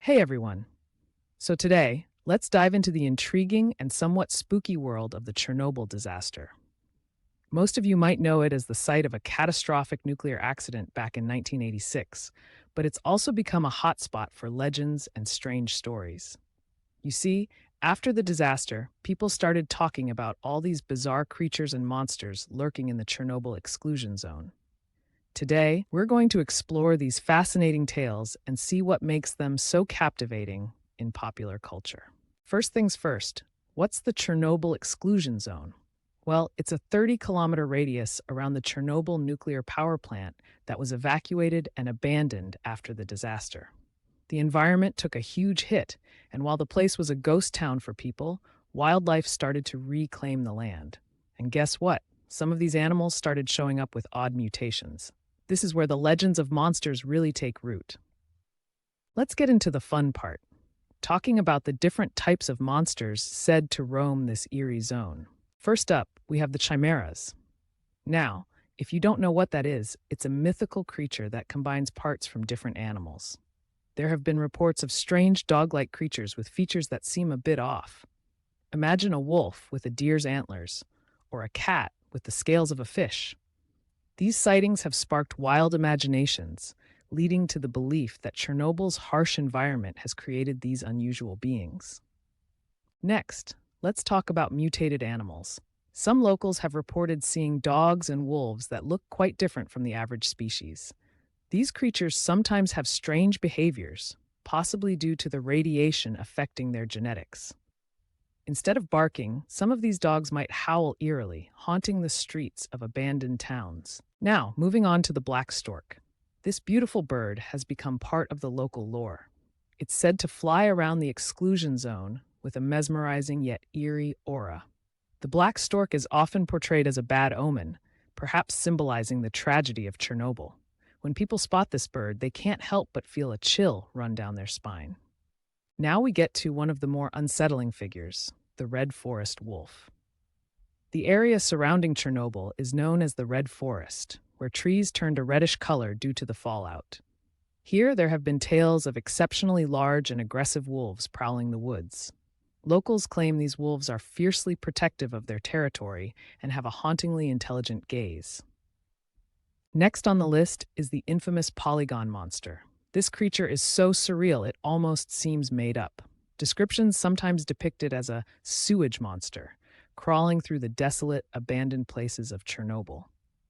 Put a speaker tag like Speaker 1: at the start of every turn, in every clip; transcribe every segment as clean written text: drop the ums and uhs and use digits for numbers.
Speaker 1: Hey everyone. So today, let's dive into the intriguing and somewhat spooky world of the Chernobyl disaster. Most of you might know it as the site of a catastrophic nuclear accident back in 1986, but it's also become a hotspot for legends and strange stories. You see, after the disaster, people started talking about all these bizarre creatures and monsters lurking in the Chernobyl exclusion zone. Today, we're going to explore these fascinating tales and see what makes them so captivating in popular culture. First things first, what's the Chernobyl exclusion zone? Well, it's a 30-kilometer radius around the Chernobyl nuclear power plant that was evacuated and abandoned after the disaster. The environment took a huge hit, and while the place was a ghost town for people, wildlife started to reclaim the land. And guess what? Some of these animals started showing up with odd mutations. This is where the legends of monsters really take root. Let's get into the fun part, talking about the different types of monsters said to roam this eerie zone. First up, we have the Chimeras. Now, if you don't know what that is, it's a mythical creature that combines parts from different animals. There have been reports of strange dog-like creatures with features that seem a bit off. Imagine a wolf with a deer's antlers, or a cat with the scales of a fish. These sightings have sparked wild imaginations, leading to the belief that Chernobyl's harsh environment has created these unusual beings. Next, let's talk about mutated animals. Some locals have reported seeing dogs and wolves that look quite different from the average species. These creatures sometimes have strange behaviors, possibly due to the radiation affecting their genetics. Instead of barking, some of these dogs might howl eerily, haunting the streets of abandoned towns. Now, moving on to the black stork. This beautiful bird has become part of the local lore. It's said to fly around the exclusion zone with a mesmerizing yet eerie aura. The black stork is often portrayed as a bad omen, perhaps symbolizing the tragedy of Chernobyl. When people spot this bird, they can't help but feel a chill run down their spine. Now we get to one of the more unsettling figures, the red forest wolf. The area surrounding Chernobyl is known as the Red Forest, where trees turned a reddish color due to the fallout. Here, there have been tales of exceptionally large and aggressive wolves prowling the woods. Locals claim these wolves are fiercely protective of their territory and have a hauntingly intelligent gaze. Next on the list is the infamous Polygon Monster. This creature is so surreal it almost seems made up. Descriptions sometimes depict it as a sewage monster, crawling through the desolate, abandoned places of Chernobyl.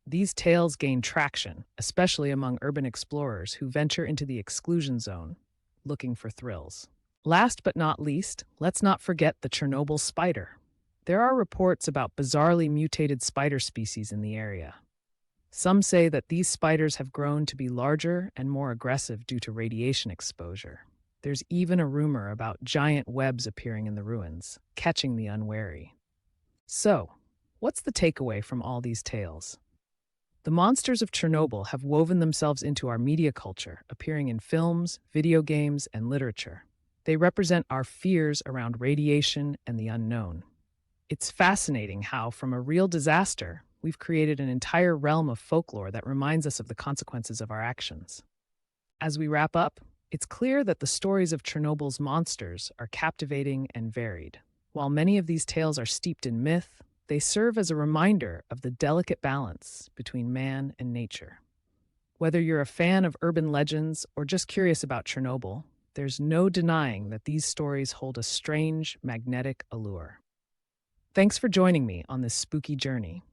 Speaker 1: These tales gain traction, especially among urban explorers who venture into the exclusion zone, looking for thrills. Last but not least, let's not forget the Chernobyl spider. There are reports about bizarrely mutated spider species in the area. Some say that these spiders have grown to be larger and more aggressive due to radiation exposure. There's even a rumor about giant webs appearing in the ruins, catching the unwary. So, what's the takeaway from all these tales? The monsters of Chernobyl have woven themselves into our media culture, appearing in films, video games, and literature. They represent our fears around radiation and the unknown. It's fascinating how, from a real disaster, we've created an entire realm of folklore that reminds us of the consequences of our actions. As we wrap up, it's clear that the stories of Chernobyl's monsters are captivating and varied. While many of these tales are steeped in myth, they serve as a reminder of the delicate balance between man and nature. Whether you're a fan of urban legends or just curious about Chernobyl, there's no denying that these stories hold a strange, magnetic allure. Thanks for joining me on this spooky journey.